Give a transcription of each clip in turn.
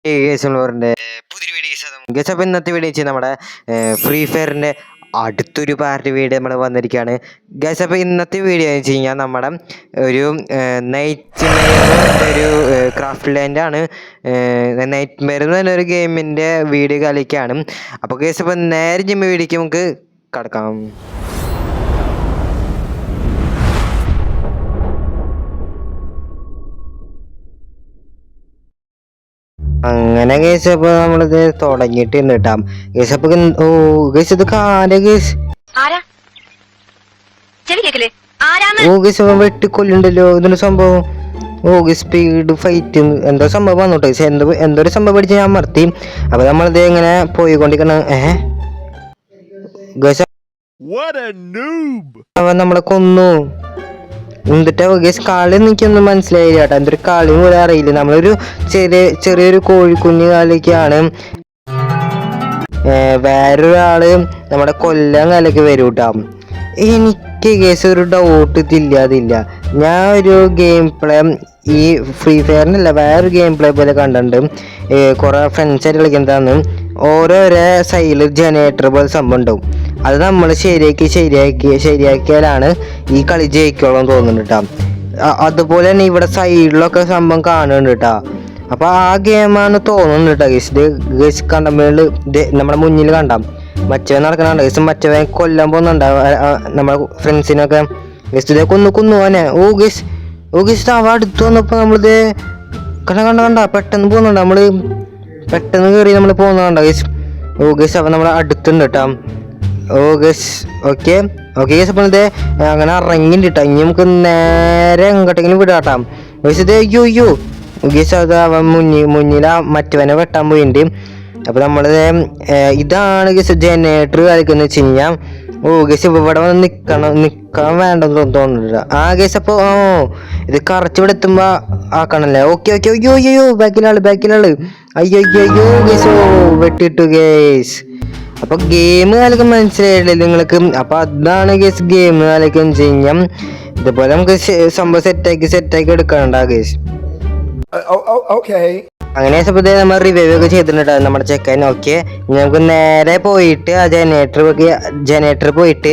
പുതിയൊരു വീഡിയോ അപ്പോൾ ഇന്നത്തെ വീഡിയോ വെച്ചാൽ നമ്മുടെ ഫ്രീ ഫയറിൻ്റെ അടുത്തൊരു പാർട്ടി വീഡിയോ നമ്മൾ വന്നിരിക്കുകയാണ് ഗൈസ്. അപ്പോൾ ഇന്നത്തെ വീഡിയോ എന്ന് വെച്ച് കഴിഞ്ഞാൽ നമ്മുടെ ഒരു നൈറ്റ് ഒരു ക്രാഫ്റ്റ് ലാൻഡാണ്. നൈറ്റ് മെയർ എന്ന് പറഞ്ഞൊരു ഗെയിമിൻ്റെ വീഡിയോ കളിക്കുകയാണ്. അപ്പോൾ ഗൈസ് അപ്പോൾ നേരെ ജിമ്മ വീഡിയോക്ക് നമുക്ക് കടക്കാം. അങ്ങനെ കേസ് അപ്പൊ നമ്മളിത് തുടങ്ങിയിട്ട് കേട്ടാം കേസ്. അപ്പൊ ഓ കേസ് ഇത് കാല കേസ് ഓ കേസ് വെട്ടിക്കൊല്ലുണ്ടല്ലോ ഇതിന്റെ സംഭവം. ഓ സ്പീഡ് ഫൈറ്റ് എന്തോ സംഭവം വന്നോട്ടെ എന്തൊരു സംഭവം പഠിച്ച് ഞാൻ മറത്തി. അപ്പൊ നമ്മളിത് ഇങ്ങനെ പോയിക്കൊണ്ടിരിക്കണം. അവൻ നമ്മളെ കൊന്നു. എന്നിട്ട് ഗേസ് കളി എനിക്കൊന്നും മനസ്സിലായില്ല കേട്ടോ. എന്തൊരു കളി പോലും അറിയില്ല. നമ്മളൊരു ചെറിയൊരു കോഴിക്കുഞ്ഞ് കളിക്കാണ്. വേറൊരാള് നമ്മുടെ കൊല്ലം കലക്ക് വരും കേട്ടോ. എനിക്ക് ഗേസ് ഒരു ഡൗട്ട് ഇല്ലാതില്ല. ഞാൻ ഒരു ഗെയിം പ്ലേ ഈ ഫ്രീ ഫയറിനല്ല വേറൊരു ഗെയിം പ്ലേ പോലെ കണ്ടിട്ടുണ്ട്. കുറെ ഫ്രണ്ട്സായിട്ട് കളിക്കുന്നതാണ്. ഓരോരോ സൈഡിൽ ജനറേറ്റർ പോലെ സംഭവം ഉണ്ടാവും. അത് നമ്മൾ ശരിയാക്കിയാലാണ് ഈ കളി ജയിക്കോളം തോന്നുന്നുണ്ട് കേട്ടോ. അതുപോലെ തന്നെ ഇവിടെ സൈഡിലൊക്കെ സംഭവം കാണുന്നുണ്ട് കേട്ടോ. അപ്പോൾ ആ ഗെയിമാണ് തോന്നുന്നുണ്ട് കേട്ടോ ഗേസ്. ഗേസ് കണ്ടമ്പോൾ നമ്മുടെ മുന്നിൽ കണ്ടാം മറ്റവൻ നടക്കണുണ്ട് ഗേസ്. മറ്റവൻ കൊല്ലാൻ പോകുന്നുണ്ടാവും നമ്മുടെ ഫ്രണ്ട്സിനൊക്കെ ഗേസ്. ഇതേ കൊന്നുപോനെ. ഓ ഗേസ് അവ അടുത്ത് വന്നപ്പോൾ നമ്മളിത് കണ്ട പെട്ടെന്ന് പോകുന്നുണ്ട്. നമ്മൾ പെട്ടെന്ന് കയറി നമ്മൾ പോകുന്നുണ്ടോ ഗേസ്. ഓ ഗേസ് അവൻ നമ്മളെ അടുത്തുണ്ട് കേട്ടോ. ഓ ഗേസ് ഓക്കെ ഗേസ്. അപ്പോൾ ഇത് അങ്ങനെ ഇറങ്ങിണ്ട് കേട്ടോ. ഇനി നമുക്ക് നേരെ എങ്ങോട്ടെങ്കിലും വിടാട്ടാം ഗേസ്. ഇത് അയ്യോ ഗേസ് അത് അവൻ മുന്നിലാ മറ്റവനെ വെട്ടാൻ പോയിട്ടുണ്ട്. അപ്പോൾ നമ്മളിത് ഇതാണ് ഗേസ് ജനറേറ്റർ കളിക്കുന്ന വെച്ച് കഴിഞ്ഞാൽ. ഓ ഗേസ് ഇവിടെ വന്ന് നിൽക്കാൻ വേണ്ടെന്ന് തോന്നുന്നുണ്ട് ആ ഗേസ്. അപ്പോൾ ഇത് കറച്ച് ഇവിടെ എത്തുമ്പോൾ ആക്കണല്ലേ. ഓക്കെ അയ്യോ ബാക്കിലാള് അയ്യോ ഗേസ്. വെട്ടിട്ടു ഗേസ്. അപ്പൊ ഗെയിം കളിക്കാൻ മനസ്സിലായില്ലേ നിങ്ങൾക്ക്. അപ്പൊ അതാണ് ഗേസ് ഗെയിം കളിക്കാൻ ചെയ്യാം. ഇതുപോലെ നമുക്ക് സംഭവം സെറ്റാക്കി എടുക്കണ്ട ഗേസ്. അങ്ങനെ നമ്മൾ റിവൈവ് ഒക്കെ ചെയ്തിട്ടുണ്ട് നമ്മുടെ ചെക്കൻ. ഓക്കെ നമുക്ക് നേരെ പോയിട്ട് ആ ജനറേറ്റർ പോയിട്ട്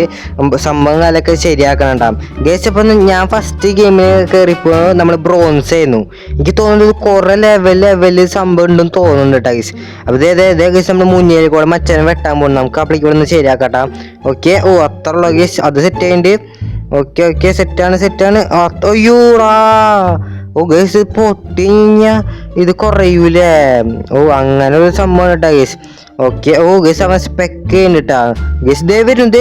സംഭവം കാലൊക്കെ ശരിയാക്കണുണ്ടാവും ഗേസ്. അപ്പൊ ഞാൻ ഫസ്റ്റ് ഗെയിമിൽ കയറിപ്പോ നമ്മൾ ബ്രോൺസ് ആയിരുന്നു. എനിക്ക് തോന്നുന്നത് കുറെ ലെവല് സംഭവം ഉണ്ടെന്ന് തോന്നുന്നുണ്ട് കേട്ടോ ഗേസ്. അപ്പൊ ഇതേ ഗേസ് നമ്മുടെ മുന്നിൽ കൂടെ മച്ചനെ വെട്ടാൻ പോകുന്നു. നമുക്ക് അപ്പോഴേക്ക് ഇവിടെ നിന്ന് ശരിയാക്കട്ടാ. ഓക്കെ ഓ അത്ര ഉള്ള ഗേസ്. അത് സെറ്റ് ആയിട്ട് ഓക്കെ സെറ്റാണ്. അയ്യോടാ ഓ ഗേസ് പൊട്ടിഞ്ഞ ഇത് കുറയൂലേ. ഓ അങ്ങനെ ഒരു സംഭവം കേട്ടാ ഗേസ്. ഓക്കെ ഓ ഗേസ് അവൻ സ്പെക്ക് ചെയ്യുന്നുട്ടാ ഗേസ്. ദേ വരും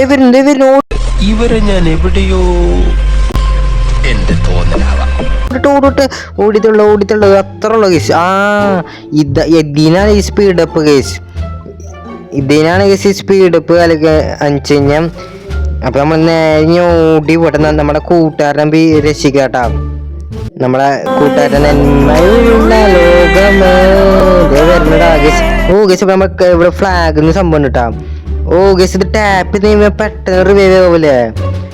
ഇവരെ ഞാൻ എവിടെയോ എന്റെ ഓടിത്തുള്ളൂ അത്ര ഉള്ളു ഗേസ്. ഇതിനാണ് ഈ സ്പീഡപ്പ് ഗേസ്. ഇതിനാണ് ഗേസ് ഈ സ്പീഡപ്പ് അല്ലെങ്കിൽ അഞ്ച് കഴിഞ്ഞാൽ. അപ്പൊ നമ്മൾ നേരെ ഓടി പോട്ടെ. നമ്മുടെ കൂട്ടുകാരനെ രക്ഷിക്കാട്ടാ. നമ്മളെ കൂട്ടുകാരൻ ഓ ഗേസ്. നമുക്ക് ഇവിടെ ഫ്ലാഗ് സംഭവം കിട്ടാ. ഓ ഗേസ് ഇത് ടാപ്പ് ചെയ്യുമ്പോ പെട്ടെന്ന് റിവൈവ് ആവൂലേ.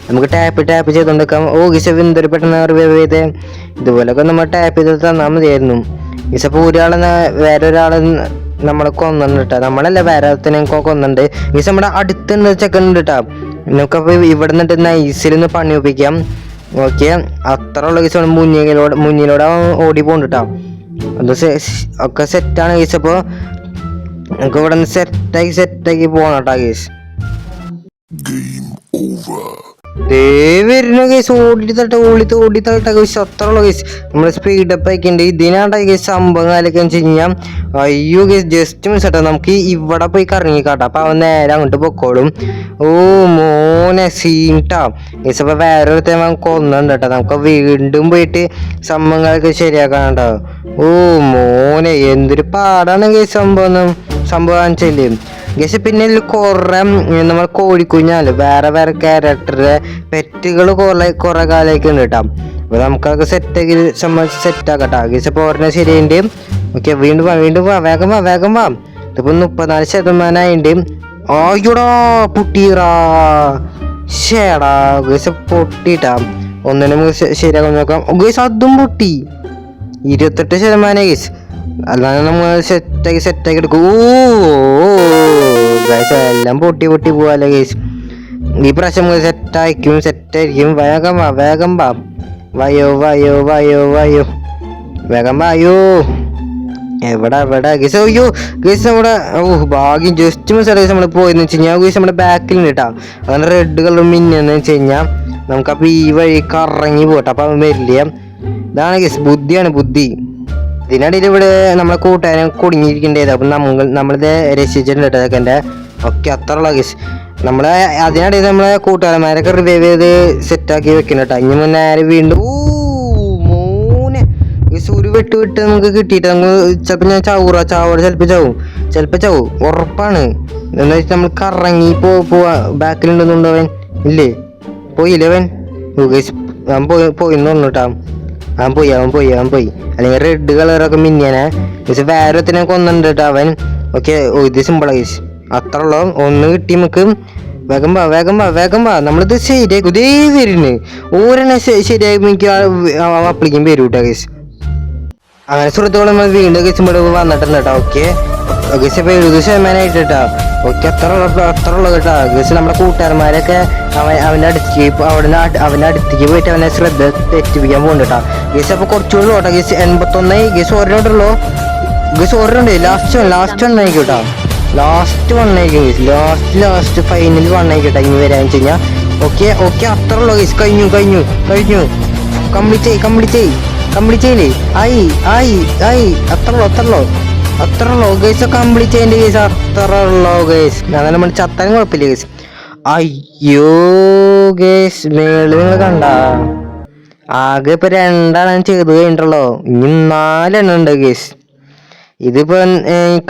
നമുക്ക് ടാപ്പ് ചെയ്തോണ്ടിരിക്കാം. ഓ ഗേസ് എന്തൊരു പെട്ടെന്ന് റിവൈവ് ചെയ്തേ. ഇതുപോലൊക്കെ നമ്മൾ ടാപ്പ് ചെയ്ത് തന്നാൽ മതിയായിരുന്നു ഗേസ്. അപ്പൊ വേറൊരാളെ നമ്മളെ കൊന്നുണ്ട് കേട്ടോ. നമ്മളല്ല വേറെ കൊന്നുണ്ട് ഗേസ്. നമ്മുടെ അടുത്തുണ്ട് ചെക്കനുണ്ട് കേട്ടോ. നമുക്കപ്പോ ഇവിടെ നിന്നിട്ട് നൈസിലൊന്ന് പണി ഒപ്പിക്കാം. ഓക്കെ അത്ര ഉള്ള കേസ് മുന്നിലൂടെ ഓടി പോകണ്ടിട്ടാ. അത് ഒക്കെ സെറ്റാണ് കേസ്. അപ്പോൾ നമുക്ക് ഇവിടെ നിന്ന് സെറ്റാക്കി പോകണട്ടാ കേസ്. വരുന്ന കേസ് ഓടിത്തട്ട കേസ്. അത്ര ഉള്ള കേസ് നമ്മള് സ്പീഡപ്പ് ആക്കിണ്ട്. ഇതിനാണ്ടാ കേസ് സംഭവം കാലൊക്കെ ചെയ്യാം. അയ്യോ കേസ് ജസ്റ്റ് മിസ് ആട്ടോ. നമുക്ക് ഇവിടെ പോയി കറങ്ങിക്കാട്ടോ. അപ്പൊ അവൻ നേരെ അങ്ങോട്ട് പൊക്കോളും. ഓ മോനെ സീൻട്ടാ കേസ്. അപ്പൊ വേറൊരു അവൻ കൊന്നുണ്ട് കേട്ടോ. നമുക്ക് വീണ്ടും പോയിട്ട് സംഭവങ്ങളൊക്കെ ശരിയാക്കാനുണ്ടോ. ഓ മോനെ എന്തൊരു പാടാണ് കേസ് സംഭവം കാണിച്ചല്ലേ ഗേസ്. പിന്നെ കുറെ നമ്മൾ കോഴിക്കുഞ്ഞാല് വേറെ ക്യാരക്ടറെ പെറ്റുകൾ കുറെ കാലമൊക്കെ ഉണ്ട് കേട്ടോ. അപ്പൊ നമുക്കതൊക്കെ സെറ്റാക്കട്ടാ ഗേസ്. അപ്പൊ ഓരോ ശരിയുണ്ട്. ഓക്കെ വീണ്ടും വാ വേഗം വാ. ഇതിപ്പോ 34% ആയിണ്ട്. ആയോടാ പൊട്ടിയറാ ശേടാ ഗേസ്. പൊട്ടിട്ടാ ഒന്നിനും ശരിയാക്കാൻ നോക്കാം ഗേസ്. അതും പൊട്ടി 28% ഗേസ്. അല്ലാതെ നമ്മൾ സെറ്റാക്കി എടുക്കും. ഗൈസ് എല്ലാം പൊട്ടി പോവാല്ലേ ഗൈസ്. ഈ പ്രാവശ്യം സെറ്റായിരിക്കും. വേഗം വാ വയോ വേഗം വായോ. എവിടെ ഗൈസ്? അയ്യോ ഗൈസ് നമ്മുടെ ഭാഗ്യം ജസ്റ്റ് മിസ്സായിട്ട് ഗൈസ് നമ്മൾ പോയെന്ന് വെച്ച് കഴിഞ്ഞാൽ ഗൈസ് നമ്മുടെ ബാക്കിൽ കേട്ടാ. അങ്ങനെ റെഡ് കളർ മിന്നെന്ന് വെച്ച് കഴിഞ്ഞാൽ നമുക്കപ്പോൾ ഈ വഴി കറങ്ങി പോട്ടെ. അപ്പം അവൻ വരില്ല. ഇതാണ് ഗൈസ് ബുദ്ധി. ഇതിനിടയിൽ ഇവിടെ നമ്മളെ കൂട്ടുകാരൻ കുടുങ്ങിയിരിക്കേണ്ടത്. അപ്പം നമ്മളിത് രക്ഷിച്ചിട്ടുണ്ട് അതൊക്കെ എൻ്റെ ഒക്കെ അത്രയുള്ള ഗൈസ്. നമ്മളെ അതിനിടയിൽ നമ്മളെ കൂട്ടുകാരന്മാരൊക്കെ റിവൈവ് ചെയ്ത് സെറ്റാക്കി വെക്കണം കേട്ടോ. ഇനി മുന്നേ വീണ്ടും ഒരു വിട്ട് നമുക്ക് കിട്ടിയിട്ട് നമുക്ക് ചിലപ്പോൾ ഞാൻ ചാവോടെ ചിലപ്പോൾ ചാവും ഉറപ്പാണ്. എന്താ വെച്ചാൽ നമ്മൾ കറങ്ങി പോവാ. ബാക്കിലുണ്ടെന്നുണ്ടോ അവൻ? ഇല്ലേ, പോയില്ലേ അവൻ? അവൻ പോയിന്ന് പറഞ്ഞു കേട്ടോ. അവൻ പോയി. അല്ലെങ്കിൽ റെഡ് കളറൊക്കെ മിന്നിയാനെ പക്ഷെ വേറെ ഒത്തിനെ കൊന്നുണ്ട് കേട്ടോ അവൻ. ഓക്കെ, ഇത് സിമ്പിളാ ഗൈസ്. അത്ര ഉള്ളൂ. ഒന്ന് കിട്ടി നമുക്ക്. വേഗം വാ നമ്മളിത് ശരിയാക്കും. ഇതേ വരുന്നു ഓരെണ്ണ ശരിയായി എനിക്ക് അപ്ലിക്കാൻ വരും കേട്ടോ ഗൈസ്. അങ്ങനെ സുഹൃത്തുക്കൾ നമ്മൾ വീണ്ടും ഗൈസ് ഇവിടെ വന്നിട്ടുണ്ട് കേട്ടോ. ഓക്കെ ഗൈസ് ഇപ്പോൾ 70% കേട്ടോ. ഓക്കെ അത്ര ഉള്ളു കേട്ടോ ഗൈസ്. നമ്മുടെ കൂട്ടുകാരന്മാരൊക്കെ അവൻ്റെ അടുത്തേക്ക് പോയിട്ട് അവനെ ശ്രദ്ധ തെറ്റിപ്പിക്കാൻ പോകുന്നുണ്ട് കേട്ടോ ഗൈസ്. അപ്പോൾ കുറച്ചുകൂടി കേട്ടോ ഗൈസ്. 81 ഗൈസ്. ഒരെണ്ണുണ്ടല്ലോ ഗൈസ്. ഒരെണ്ണുണ്ട്. ലാസ്റ്റ് വണ്ണായിരിക്കും കേട്ടോ. ലാസ്റ്റ് ഫൈനൽ വണ്ണായിക്കോട്ടെ ഇനി വരാന്ന് വെച്ച് കഴിഞ്ഞാൽ. ഓക്കെ അത്ര ഉള്ളു ഗൈസ്. കഴിഞ്ഞു കംപ്ലീറ്റ് ചെയ്യില്ലേ? ആയി അത്ര ഉള്ളു ഗൈസ്. കംപ്ലീറ്റ് ചെയ്യേണ്ട ഗൈസ്. അത്ര ഉള്ളു ഗൈസ്. അങ്ങനെ നമ്മൾ ചത്താനും കുഴപ്പമില്ല ഗൈസ്. അയ്യോ ഗൈസ്, മേളിൽ നിങ്ങൾ കണ്ട ആകെ ഇപ്പൊ 2 ചെയ്ത് കഴിഞ്ഞിട്ടുള്ളോ. ഇനി 4 ഉണ്ട് ഗൈസ്. ഇതിപ്പോ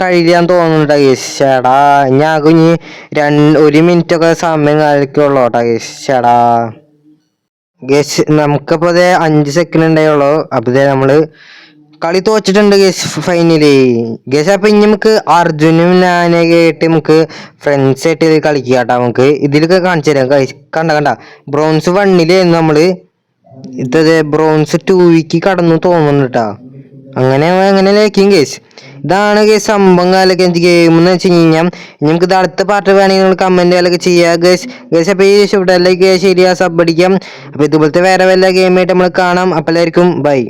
കഴിയാൻ തോന്നുന്നുണ്ടാ ഗൈസ്. ചേടാ ഞാകും ഇനി 1 മിനിറ്റൊക്കെ സമയം കാലിക്കുള്ളൂ കേട്ടാ ഗൈസ്. ചേടാ ഗൈസ് നമുക്കപ്പോ 5 സെക്കൻഡ് ഉണ്ടായുള്ളൂ. അപ്പൊ നമ്മള് കളി തോച്ചിട്ടുണ്ട് ഗൈസ് ഫൈനലി ഗൈസ്. അപ്പൊ ഇനി നമുക്ക് അർജുനും ഞാനൊക്കെ ആയിട്ട് നമുക്ക് ഫ്രണ്ട്സ് ആയിട്ട് ഇത് കളിക്കുക കേട്ടാ. നമുക്ക് ഇതിലൊക്കെ കാണിച്ചു തരാം ഗൈസ്. കണ്ട ബ്രോൺസ് 1 നമ്മള് ഇത് ബ്രോൺസ് 2 കടന്നു തോന്നുന്നു കേട്ടാ. അങ്ങനെ ലേക്കും ഗൈസ്. ഇതാണ് ഗൈസ് സംഭവം കാലൊക്കെ ഗെയിം എന്ന് വെച്ച് കഴിഞ്ഞാൽ. നമുക്ക് ഇത് അടുത്ത പാർട്ട് വേണമെങ്കിൽ നിങ്ങൾ കമന്റ് കാലൊക്കെ ചെയ്യാം ഗൈസ്. അപ്പോൾ ഈ ഇഷ്ടപ്പെട്ട ലൈക്ക് ശരിയാ സബ് അടിക്കാം. അപ്പോൾ ഇതുപോലത്തെ വേറെ വല്ല ഗെയിമായിട്ട് നമ്മൾ കാണാം. അപ്പോൾ എല്ലാവർക്കും ബൈ.